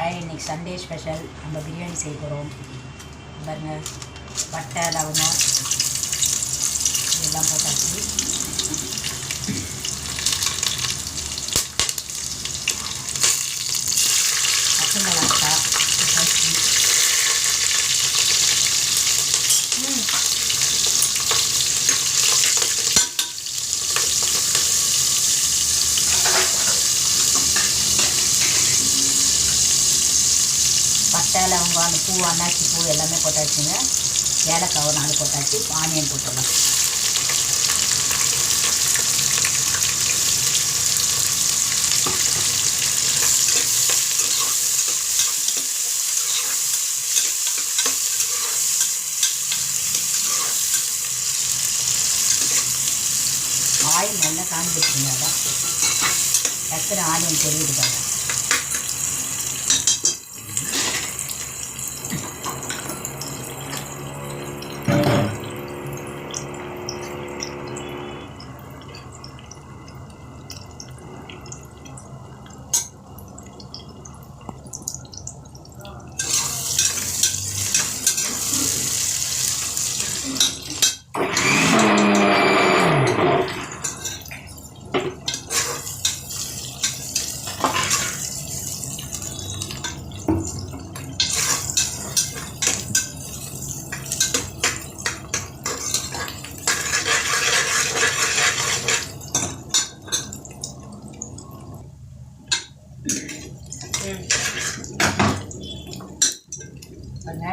Hi, இன்றைக்கி Sunday special நம்ம பிரியாணி செய்ய போகிறோம். பாருங்கள், பட்டை லவங்கம் இதெல்லாம் போட்டாச்சு. பச்சை மிளகாய் போட்டாச்சு. பட்டை லவங்கம் அந்த பூ அன்னாச்சி பூ எல்லாமே போட்டாச்சுங்க. ஏலக்காய் ஒரு 4 போட்டாச்சு. ஆனியன் போட்டுடலாம். ஆயில் நல்லா காஞ்சிடுச்சுங்க. அதான் டக்குனு ஆனியன் தெரியுது பாருங்க.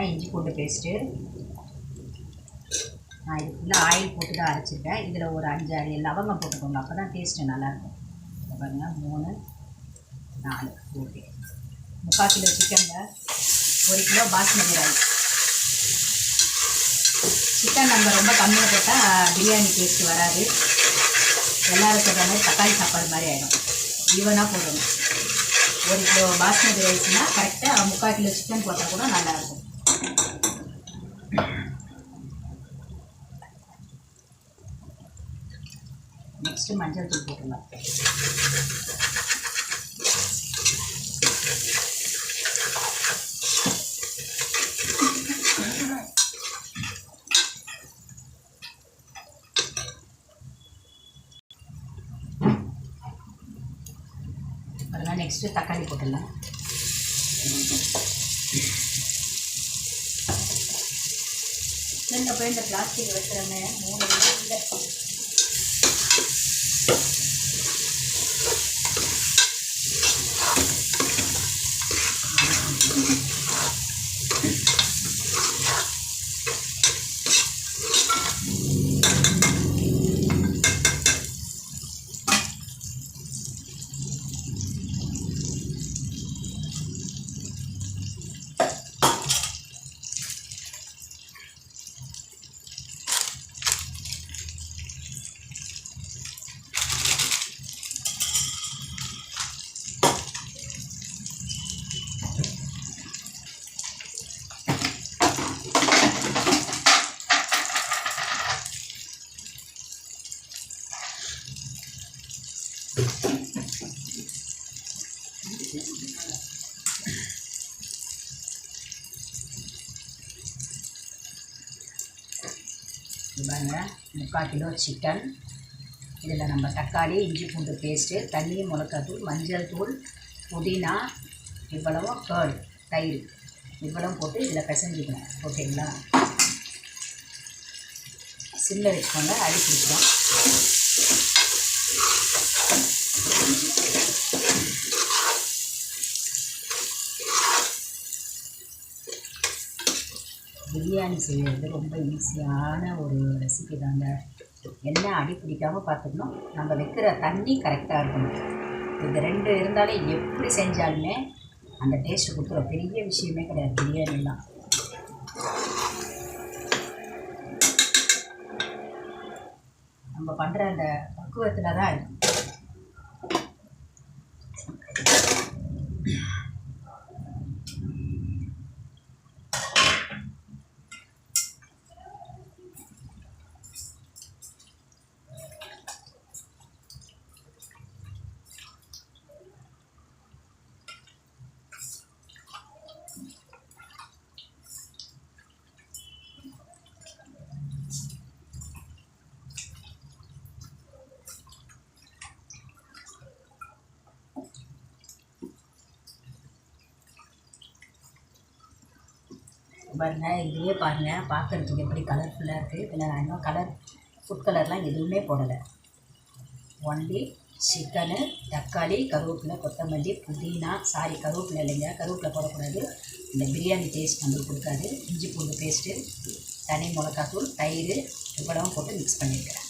இஞ்சி பூண்டு பேஸ்ட்டு நான் இது ஃபுல்லாக ஆயில் போட்டு தான் அரைச்சிருக்கேன். இதில் ஒரு 5-6 லவங்கம் போட்டுக்கோங்க, அப்போ தான் டேஸ்ட்டு நல்லாயிருக்கும். பாருங்கள், 3 4 ஓகே. 3/4 கிலோ சிக்கனில் 1 கிலோ பாஸ்மதி ரைஸ். சிக்கன் நம்ம ரொம்ப கம்மியாக போட்டால் பிரியாணி டேஸ்ட்டு வராது. எல்லோரும் சொல்கிற மாதிரி தக்காளி சாப்பாடு மாதிரி ஆகிடும். ஈவனாக போடணும். 1 கிலோ பாஸ்மதி ரைஸ்னால் கரெக்டாக 3/4 கிலோ சிக்கன் போட்டால் கூட நல்லாயிருக்கும். நெக்ஸ்ட்டு மஞ்சள் தூள் போட்டுடலாம். அதெல்லாம் நெக்ஸ்ட்டு தக்காளி போட்டுடலாம். கிச்சனில் போய் இந்த பிளாஸ்டிக் வைக்கிறோமே 3 இல்லை. பாருங்க, 3/4 கிலோ சிக்கன். இதில் நம்ம தக்காளி, இஞ்சி பூண்டு பேஸ்ட்டு, தண்ணி, மிளகாத்தூள், மஞ்சள் தூள், புதினா, இவ்வளவும் கேர்டு தயிர் இவ்வளவும் போட்டு இதில் பிசைஞ்சிக்கணும். ஓகேங்களா? சிம்மில் வச்சுக்கோங்க, அடி பிடிச்சிடும். பிரியாணி செய்கிறது ரொம்ப ஈஸியான ஒரு ரெசிபி தாங்க. என்ன அடி பிடிக்காமல் பார்த்துக்கணும். நம்ம வைக்கிற தண்ணி கரெக்டாக இருக்கணும். இது 2 இருந்தாலே எப்படி செஞ்சாலுமே அந்த டேஸ்ட்டு கொடுக்குற பெரிய விஷயமே கிடையாது பிரியாணிலாம். நம்ம பண்ணுற அந்த பக்குவத்தில் தான் இருக்கும். பாருங்கள், இதுவே பாருங்கள், பார்க்குறதுக்கு எப்படி கலர்ஃபுல்லாக இருக்குது. இதில் நான் இன்னும் ஃபுட் கலர்லாம் எதுவுமே போடலை. ஒன்லி சிக்கனு, தக்காளி, கருவேப்பிலை, கொத்தமல்லி, புதினா, கருவேப்பிலை இல்லைங்க, கருவேப்பிலை போடக்கூடாது, இந்த பிரியாணி டேஸ்ட் நம்மளுக்கு கொடுக்காது. இஞ்சி பூண்டு பேஸ்ட்டு, தனி மிளகாத்தூள், தயிர் இவ்வளவும் போட்டு மிக்ஸ் பண்ணியிருக்கிறேன்.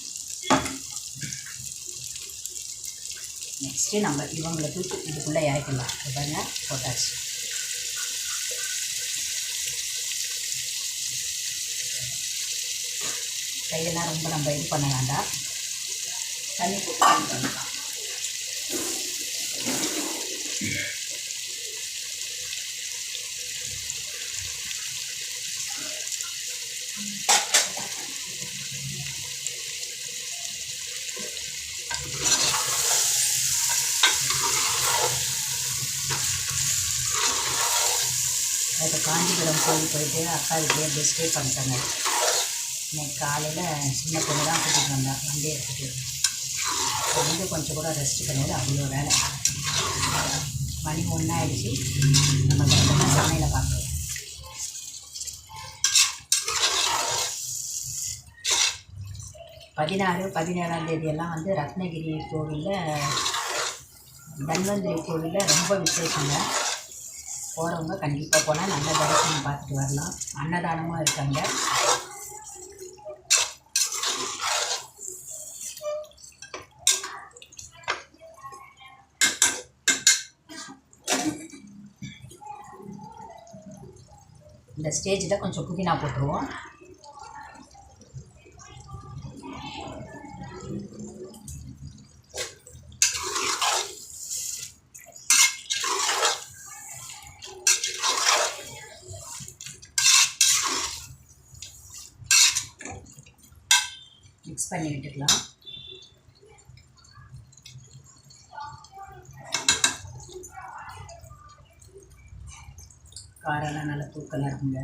நெக்ஸ்ட்டு நம்ம இவங்களை தூக்கி இதுக்குள்ளே இறக்கிடலாம். பாருங்க, போட்டாச்சு. கையெல்லாம் ரொம்ப நம்ம இது பண்ண வேண்டாம், தண்ணி போட்டு பண்ணிக்கலாம். இப்போ காஞ்சிபுரம் போயிட்டு அக்கா வீட்லேயே அப்படியே ஸ்டே பண்ணிட்டாங்க. இன்னைக்கு காலையில் சின்ன பொண்ணு தான் கூட்டிகிட்டு வந்தேன், வண்டி எடுத்துகிட்டு வந்து கொஞ்சம் கூட ரெஸ்ட் கிடையாது, அவ்வளோ வேலை. மணி 1 ஆகிடுச்சு. நம்ம கரெக்டாக சமையலை பார்க்குறோம். 16, 17ஆம் தேதியெல்லாம் வந்து ரத்னகிரி கோவிலில், தன்வந்திரி கோவிலில் ரொம்ப விசேஷங்க. போகிறவங்க கண்டிப்பாக போனால் நல்ல தரிசனம் பார்த்துட்டு வரலாம். அன்னதானமும் இருக்காங்க. இந்த ஸ்டேஜில் கொஞ்சம் புதினா போட்டுருவோம். மிக்ஸ் பண்ணி விட்டுக்கலாம். காரெல்லாம் நல்லா தூக்கலாக இருக்குங்க.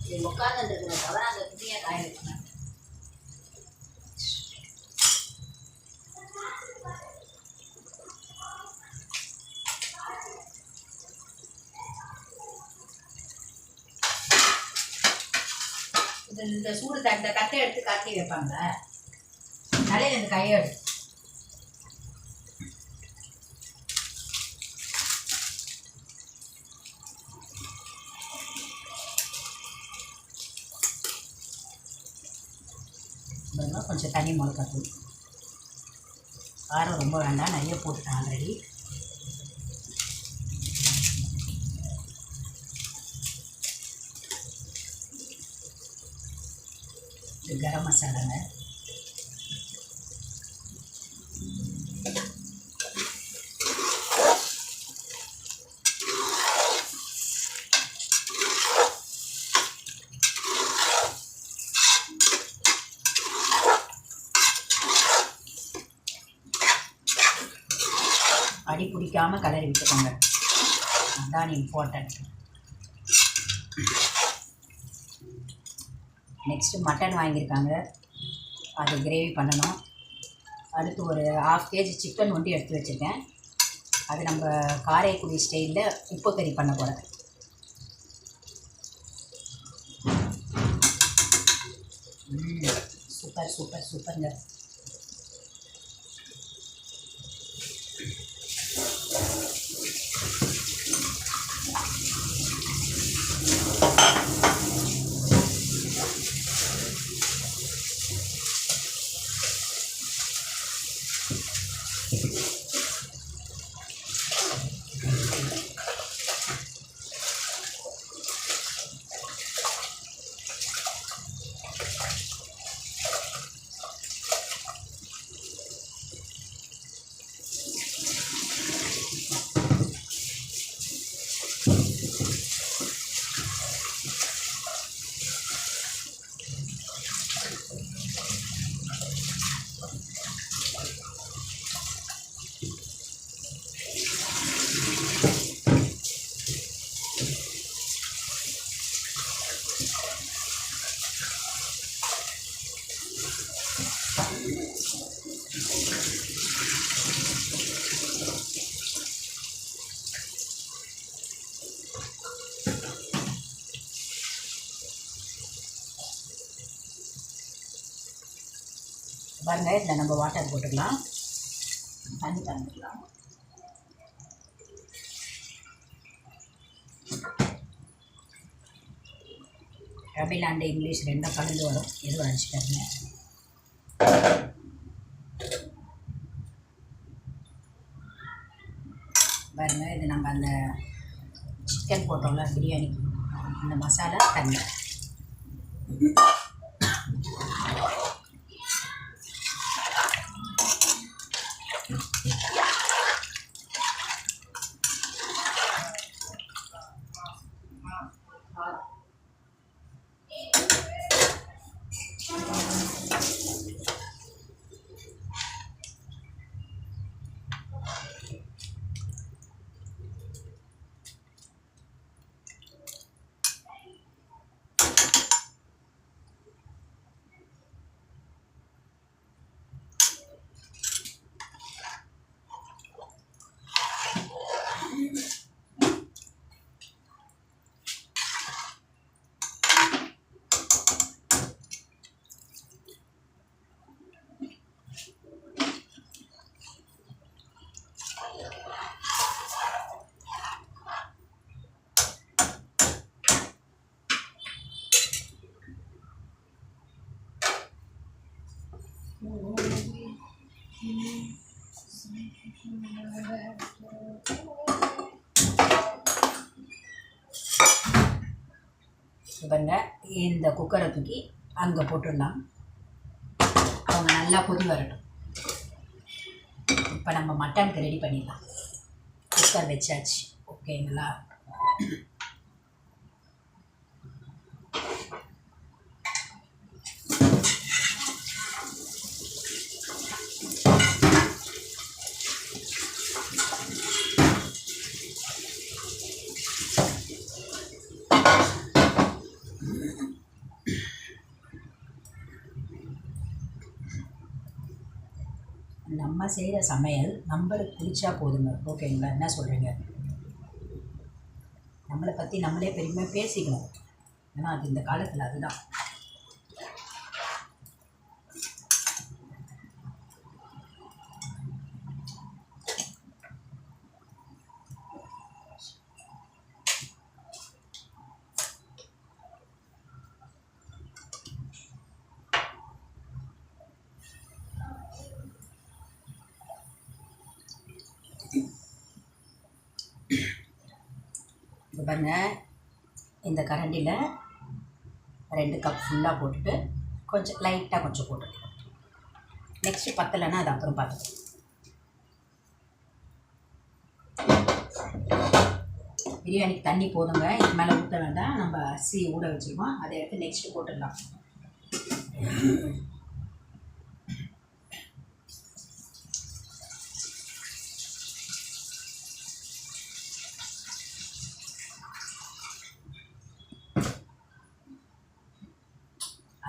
இது உட்காந்துருக்குற தவிர அந்த துணியை காய வைக்கணும். இந்த சூடு இந்த கட்டை எடுத்து காட்டி வைப்பாங்க, தலையில் இந்த கையை எடுத்து கொஞ்சம் தனி மிளகாத்தூள். காரம் ரொம்ப வேண்டாம், நிறைய போட்டுட்டேன் ஆல்ரெடி. கரம் மசாலாங்க. அடி பிடிக்காமல் கலரி விட்டுக்கோங்க, அதுதான் இம்பார்ட்டன்ட். நெக்ஸ்ட்டு மட்டன் வாங்கியிருக்காங்க, அது கிரேவி பண்ணணும். அடுத்து ஒரு 1/2 kg சிக்கன் ஒண்டி எடுத்து வச்சுருக்கேன். அது நம்ம காரைக்குடி ஸ்டைலில் உப்பு கறி பண்ண போகிறேன். சூப்பர் சூப்பர் சூப்பருங்க. பாருங்கள், இதில் நம்ம வாட்டர் போட்டுக்கலாம், தண்ணி கலந்துக்கலாம். தமிழ் அண்ட் இங்கிலீஷ் ரெண்டும் கலந்து வரும், எதுவும் நினச்சிக்காருங்க. பாருங்கள், இது நம்ம அந்த சிக்கன் போட்டோம்ல பிரியாணிக்கு, அந்த மசாலா தண்ணி. பாருங்க, இந்த குக்கரை தூக்கி அங்கே போட்டுடலாம். அவங்க நல்லா கொதி வரட்டும். இப்போ நம்ம மட்டனுக்கு ரெடி பண்ணிடலாம். குக்கர் வச்சாச்சு, ஓகேங்களா? நம்ம செய்கிற சமையல் நம்மளுக்கு பிடிச்சா போதுங்க, ஓகேங்களா? என்ன சொல்கிறீங்க? நம்மளை பற்றி நம்மளே பெருமையாக பேசிக்கணும். ஏன்னா அது இந்த காலத்தில் அதுதான். இப்போ பாருங்கள், இந்த கரண்டியில் 2 கப் ஃபுல்லாக போட்டுட்டு கொஞ்சம் லைட்டாக கொஞ்சம் போட்டுக்கலாம். நெக்ஸ்ட்டு பத்தலைன்னா அது அப்புறம் பார்த்துக்கலாம். பிரியாணிக்கு தண்ணி போதுங்க, இதுக்கு மேலே ஊற்ற வேண்டாம். நம்ம அரிசி ஊற வச்சுருக்கோம், அதை எடுத்து நெக்ஸ்ட்டு போட்டுடலாம்.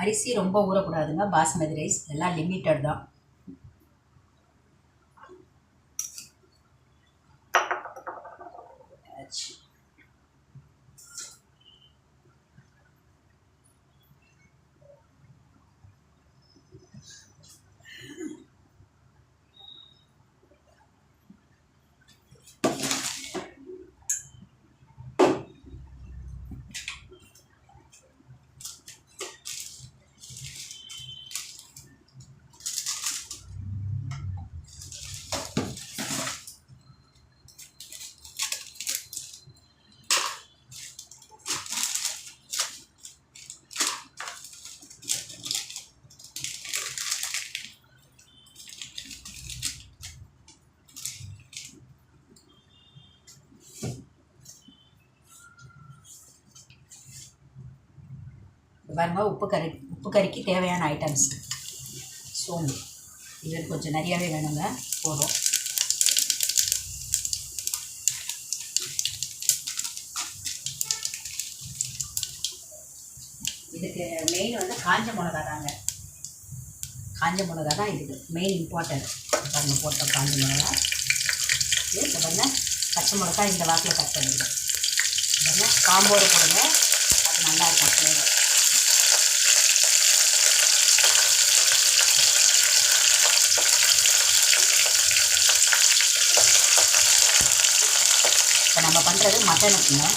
அரிசி ரொம்ப ஊறக்கூடாதுங்க, பாஸ்மதி ரைஸ் எல்லாம் லிமிட்டட் தான். பாருங்கள், உப்பு கறிக்கு தேவையான ஐட்டம்ஸ். சோம்பு இது கொஞ்சம் நிறையாவே வேணுங்க, போதும். இதுக்கு மெயின் வந்து காஞ்ச மிளகா தாங்க. காஞ்ச மிளகா தான் இதுக்கு மெயின் இம்பார்ட்டன்ட். பாருங்கள், போட்ட காஞ்ச மிளகா. இப்போ பாருங்கள், பச்சை மிளகா இந்த வாக்கில் கட் பண்ணிடுங்க. பாருங்கள், காம்போடு போடுங்க, அது நல்லாயிருக்கும் ஃப்ளேவர். நம்ம பண்ணுறது மட்டனுக்குங்க.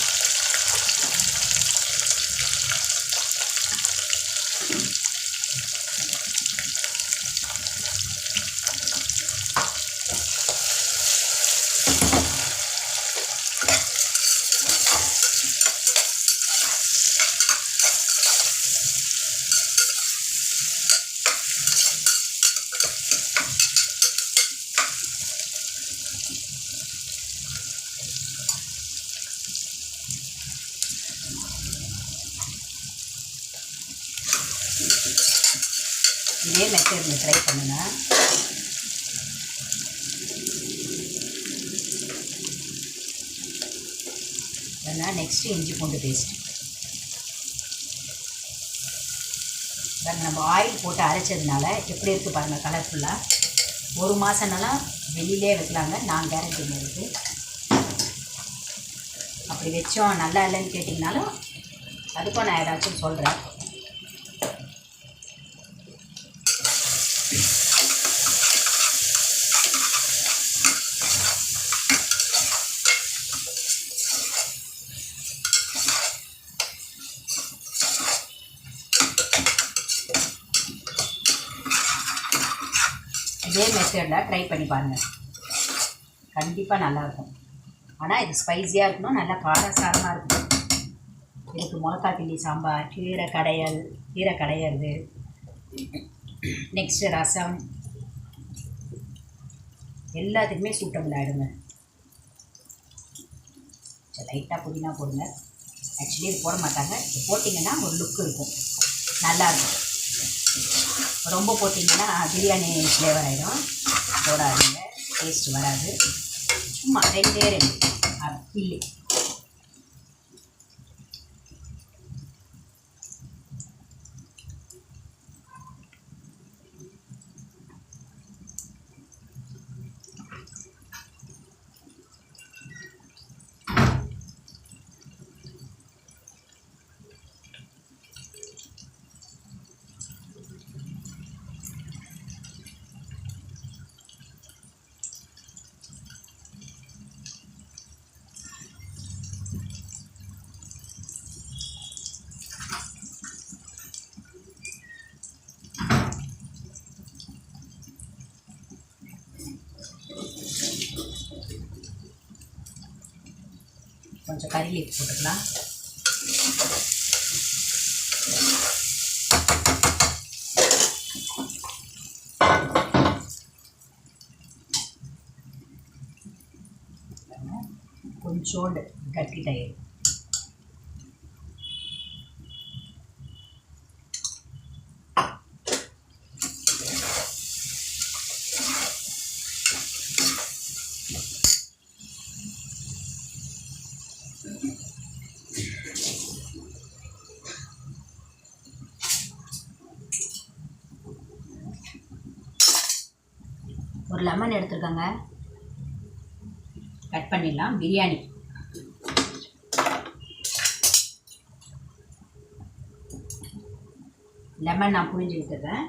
இதே மெத்தடில் ட்ரை பண்ணுங்கள். இல்லைன்னா நெக்ஸ்ட்டு இஞ்சி பூண்டு பேஸ்ட். நம்ம ஆயில் போட்டு அரைச்சதுனால எப்படி இருக்குது பாருங்கள் கலர்ஃபுல்லாக. 1 மாதம்னாலாம் வெளியிலே வைக்கலாங்க, நான் கேரண்டி இருக்குது. அப்படி வச்சோம் நல்லா இல்லைன்னு கேட்டிங்கனாலும் அதுக்கும் நான் ஏதாச்சும் சொல்கிறேன். இதே மெத்தடில் ட்ரை பண்ணி பாருங்கள், கண்டிப்பாக நல்லாயிருக்கும். ஆனால் இது ஸ்பைஸியாக இருக்கணும், நல்லா காரசாரமாக இருக்கும். இதுக்கு மிளகாய் சாம்பார், கீரை கடையிறது, நெக்ஸ்ட்டு ரசம், எல்லாத்துக்குமே சூட்டபிள் ஆகிடுங்க. சரி, லைட்டாக புதினா போடுங்க. ஆக்சுவலி இது போட மாட்டாங்க, இது போட்டிங்கன்னா ஒரு லுக் இருக்கும், நல்லாயிருக்கும். ரொம்ப போட்டிங்கன்னா பிரியாணி ஃப்ளேவர் ஆகிடும், போடாதீங்க, டேஸ்ட் வராது. சும்மா 2 இல்லை. கொஞ்சம் கறி லீஃப் போட்டுக்கலாம். கொஞ்சோண்டு கட்டி தயிர். ஒரு லெமன் எடுத்துருக்கேங்க, கட் பண்ணிடலாம். பிரியாணி லெமன் நான் புழிஞ்சு விட்டுறேன்.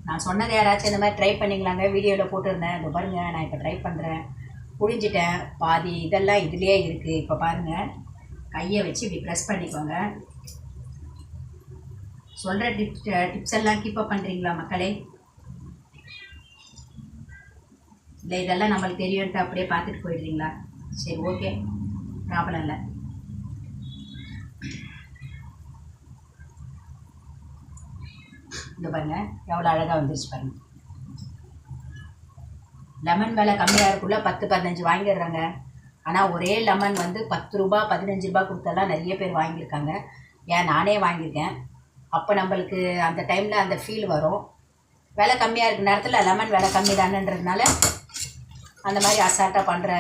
நான் சொன்னது யாராச்சும் இந்த மாதிரி ட்ரை பண்ணிங்களாங்க, வீடியோவில் போட்டிருந்தேன். இப்போ பாருங்கள், நான் இப்போ ட்ரை பண்ணுறேன், புழிஞ்சிட்டேன். பாதி இதெல்லாம் இதுலேயே இருக்குது. இப்போ பாருங்கள், கையை வச்சு இப்படி ப்ரெஸ் பண்ணிக்கோங்க. சொல்கிற டிப்ஸ் எல்லாம் கீப்பப் பண்ணுறீங்களா மக்களே? இல்லை இதெல்லாம் நம்மளுக்கு தெரியும்ட்டு அப்படியே பார்த்துட்டு போயிடுறீங்களா? சரி, ஓகே, ப்ராப்ளம் இல்லை. இந்த பாருங்கள் எவ்வளோ அழகாக வந்துருச்சு பாருங்கள். லெமன் விலை கம்மியாக இருக்குள்ள 10-15 வாங்கிடுறாங்க. ஆனால் ஒரே லெமன் வந்து 10 ரூபா 15 ரூபா கொடுத்தெல்லாம் நிறைய பேர் வாங்கியிருக்காங்க. ஏன் நானே வாங்கியிருக்கேன். அப்போ நம்மளுக்கு அந்த டைமில் அந்த ஃபீல் வரும். விலை கம்மியாக இருக்கிற நேரத்தில் லெமன் விலை கம்மி தானேன்றதுனால அந்த மாதிரி அசால்ட்டாக பண்ணுற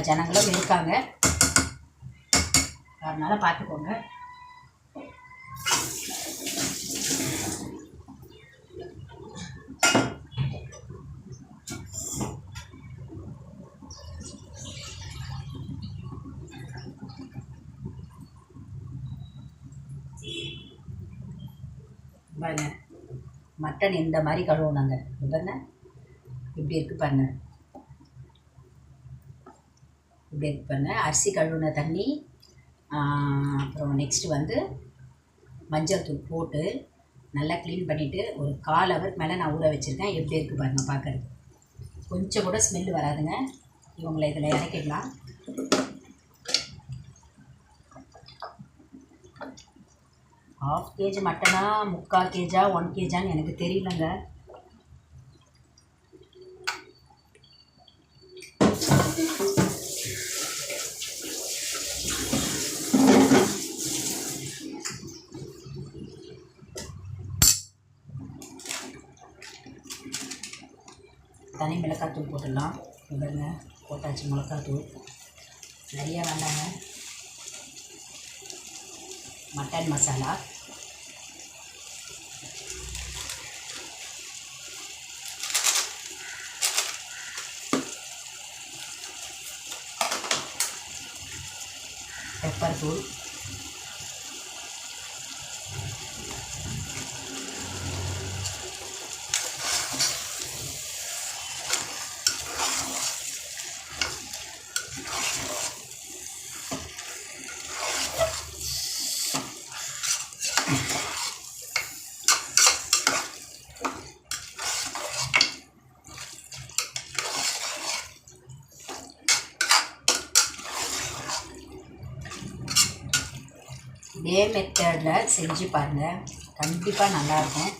ஜனங்களும் இருக்காங்க. அதனால் பார்த்துக்கோங்க. பாருங்க, மட்டன் இந்த மாதிரி கழுவுனாங்க பாருங்க, இப்படி இருக்குது பாருங்க, இப்படி இருக்கு பாருங்க. அரிசி கழுவுன தண்ணி, அப்புறம் நெக்ஸ்ட்டு வந்து மஞ்சள் தூள் போட்டு நல்லா க்ளீன் பண்ணிவிட்டு ஒரு 1/4 ஹவருக்கு மேலே நான் ஊற வச்சுருக்கேன். எப்படி இருக்குது பாருங்கள், பார்க்குறது கொஞ்சம் கூட ஸ்மெல்லு வராதுங்க. இவங்களை இதில் இறக்கிடலாம். ½ kg மட்டனா 3/4 kg 1 kgன்னு எனக்கு தெரியலங்க. தனி மிளகாத்தூள் போட்டுடலாம். பாருங்க, போட்டாச்சு மிளகாத்தூள். நிறைய வேண்டாங்க. மட்டன் மசாலா, பெப்பர் தூள், இதே மெத்தடில் செஞ்சு பாருங்கள், கண்டிப்பாக நல்லாயிருக்கும்.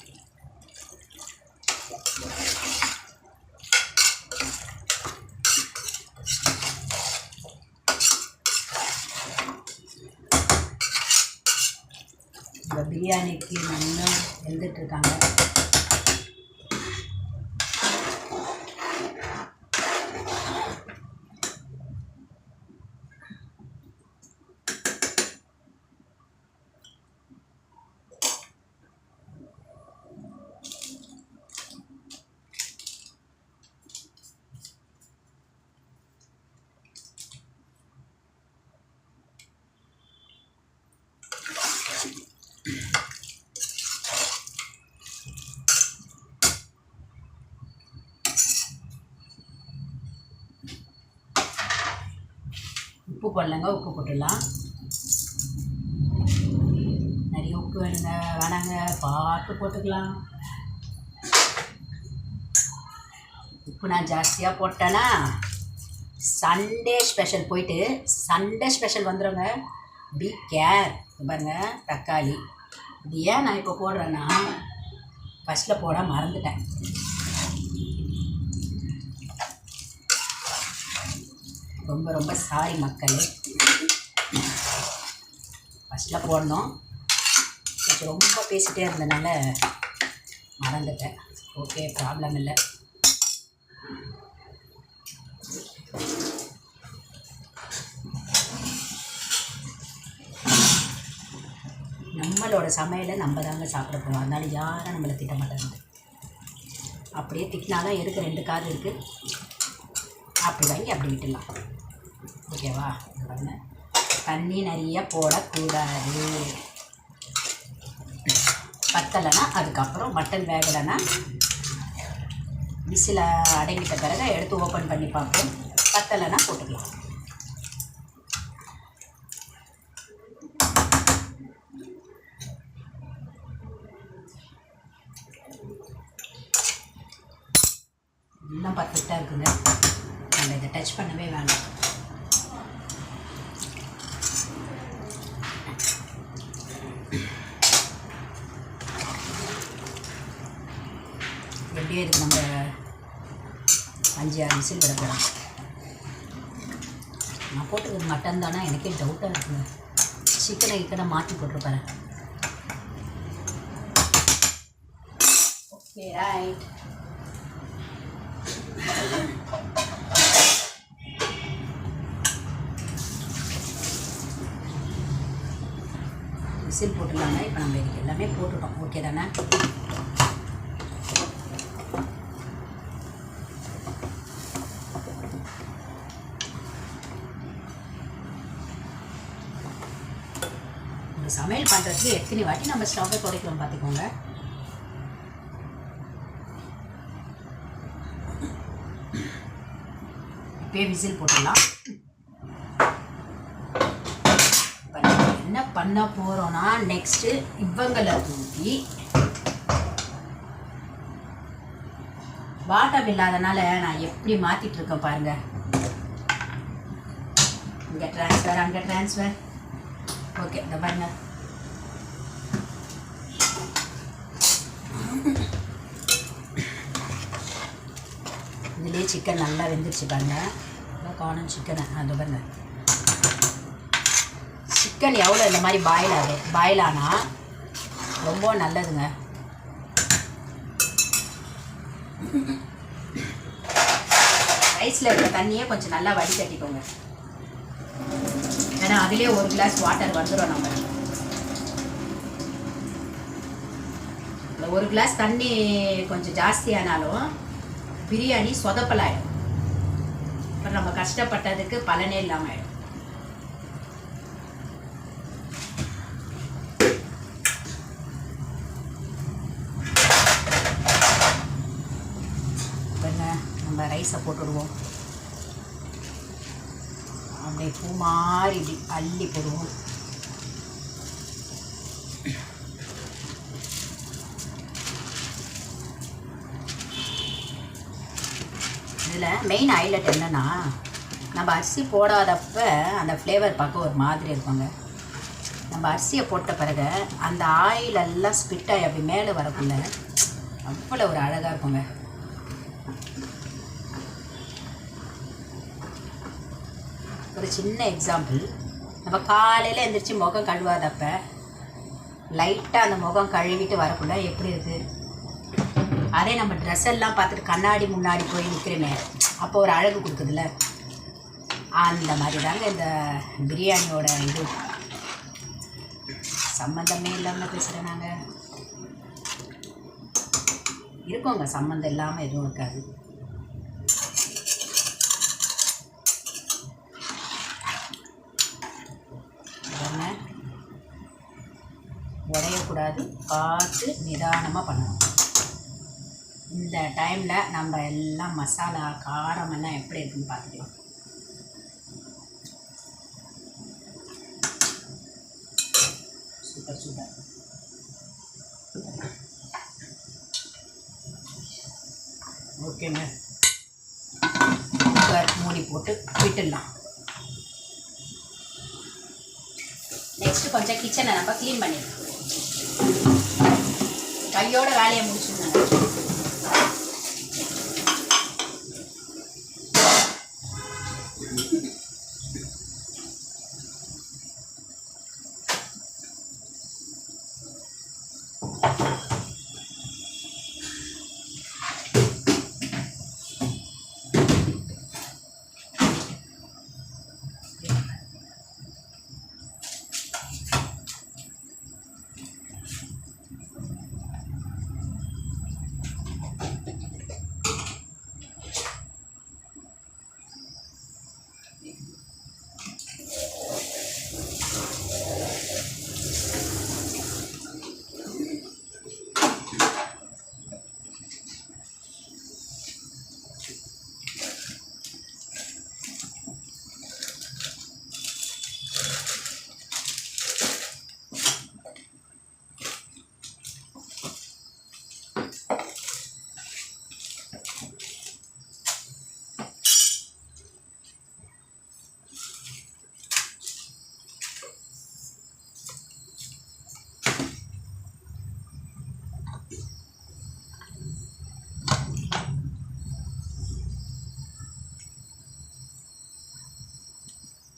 இப்போ பிரியாணிக்கு நல்லா வெந்துட்டுருக்காங்க. உப்பு போடலங்க, உப்பு போட்டுடலாம். நிறைய உப்பு வேணுங்க, வேணாங்க பார்த்து போட்டுக்கலாம். உப்பு நான் ஜாஸ்தியாக போட்டேன்னா சண்டே ஸ்பெஷல் போயிட்டு சண்டே ஸ்பெஷல் வந்துடுங்க. Be care. பாருங்கள், தக்காளி இது ஏன் நான் இப்போ போடுறேன்னா ஃபஸ்ட்டில் போட மறந்துட்டேன். ரொம்ப ரொம்ப சாரி மக்களே, ஃபஸ்ட்டில் போடணும். கொஞ்சம் ரொம்ப பேசிகிட்டே இருந்தனால மறந்துட்டேன். ஓகே, ப்ராப்ளம் இல்லை. நம்மளோட சமையலை நம்ம தாங்க சாப்பிட போகிறோம், அதனால யாரும் நம்மளை திட்ட மாட்டாங்க. அப்படியே திட்டினாலும் எதுக்கு 2 காது இருக்குது, அப்படி வாங்கி அப்படி விட்டுடலாம். ஓகேவா? பாருங்க, தண்ணி நிறைய போடக்கூடாது. பத்தலைன்னா அதுக்கப்புறம் மட்டன் வேகலைன்னா விசில் அடங்கிட்ட பிறகு எடுத்து ஓப்பன் பண்ணி பார்ப்போம். பத்தலைன்னா போட்டுக்கலாம். இன்னும் பர்ஃபெக்டாக இருக்குங்க. நம்ம இதை டச் பண்ணவே வேண்டாம். எப்படியே இருக்குது, நம்ம 5-6 விசில் விட போகிறோம். நான் போட்டுக்கிறது மட்டன் தானே, எனக்கே டவுட்டாக இருக்குங்க. சிக்கனை மாற்றி போட்டிருப்பேன். Okay, right. விசில் போட்டுடலாங்க. இப்போ நம்ம இதுக்கு எல்லாமே போட்டுட்டோம். ஓகே தானே? ஒரு சமையல் பண்ணுறதுக்கு எத்தனை வாட்டி நம்ம ஸ்டவ்வை துடைக்கிறோம் பார்த்துக்கோங்க. இப்போயே விசில் போட்டுடலாம். இப்போ நம்ம என்ன பண்ண போகிறோன்னா நெக்ஸ்ட்டு இவங்களை தூக்கி வாட்டம் இல்லாதனால நான் எப்படி மாற்றிட்டு இருக்கேன் பாருங்கள். இங்கே ட்ரான்ஸ்ஃபர், அங்கே ட்ரான்ஸ்ஃபர். ஓகே, இந்த பாருங்க. இதுலேயே சிக்கன் நல்லா வெந்துருச்சு பாருங்க. காணும் சிக்கனை அது பாருங்க. சிக்கன் எவ்வளோ இந்த மாதிரி பாயில் ஆனால் ரொம்ப நல்லதுங்க. ரைஸில் இருக்கிற தண்ணியே கொஞ்சம் நல்லா வடிகட்டிக்கோங்க. ஏன்னா அதிலே 1 கிளாஸ் வாட்டர் வந்துடும். நம்ம இந்த 1 கிளாஸ் தண்ணி கொஞ்சம் ஜாஸ்தியானாலும் பிரியாணி சொதப்பலாயிடும். அப்புறம் நம்ம கஷ்டப்பட்டதுக்கு பலனே இல்லாமல் ஆகிடும். நம்ம ரைஸை போட்டுடுவோம். அப்படியே பூ மாதிரி இப்படி அள்ளி போடுவோம். இதில் மெயின் ஹைலைட் என்னென்னா நம்ம அரிசி போடாதப்ப அந்த ஃப்ளேவர் பார்க்க ஒரு மாதிரி இருக்குங்க. நம்ம அரிசியை போட்ட பிறகு அந்த ஆயிலெல்லாம் ஸ்பிட் ஆகி அப்படி மேலே வரக்குள்ள அவ்வளோ ஒரு அழகாக இருக்குங்க. ஒரு சின்ன எக்ஸாம்பிள், நம்ம காலையில் எழுந்திரிச்சு முகம் கழுவாதப்ப லைட்டாக அந்த முகம் கழுவிட்டு வரக்குள்ள எப்படி இருக்குது. அதே நம்ம ட்ரெஸ் எல்லாம் பார்த்துட்டு கண்ணாடி முன்னாடி போய் நிற்கிறோமே, அப்போ ஒரு அழகு கொடுக்குதுல்ல. அந்த மாதிரி தாங்க இந்த பிரியாணியோட இது. சம்மந்தமே இல்லாமல் பேசுகிறேன். நாங்கள் இருக்கோங்க, சம்மந்தம் இல்லாமல் எதுவும் இருக்காது. உடையக்கூடாது, பார்த்து நிதானமாக பண்ணணும். இந்த டைமில் நம்ம எல்லாம் மசாலா காரமெல்லாம் எப்படி இருக்குன்னு பார்த்துக்கலாம். Super super. ஓகேங்க, குக்கர் மூடி போட்டு விட்டுடலாம். நெக்ஸ்ட்டு கொஞ்சம் கிச்சனை நம்ம க்ளீன் பண்ணிடலாம். கையோட வேலையை முடிச்சுருந்தாங்க.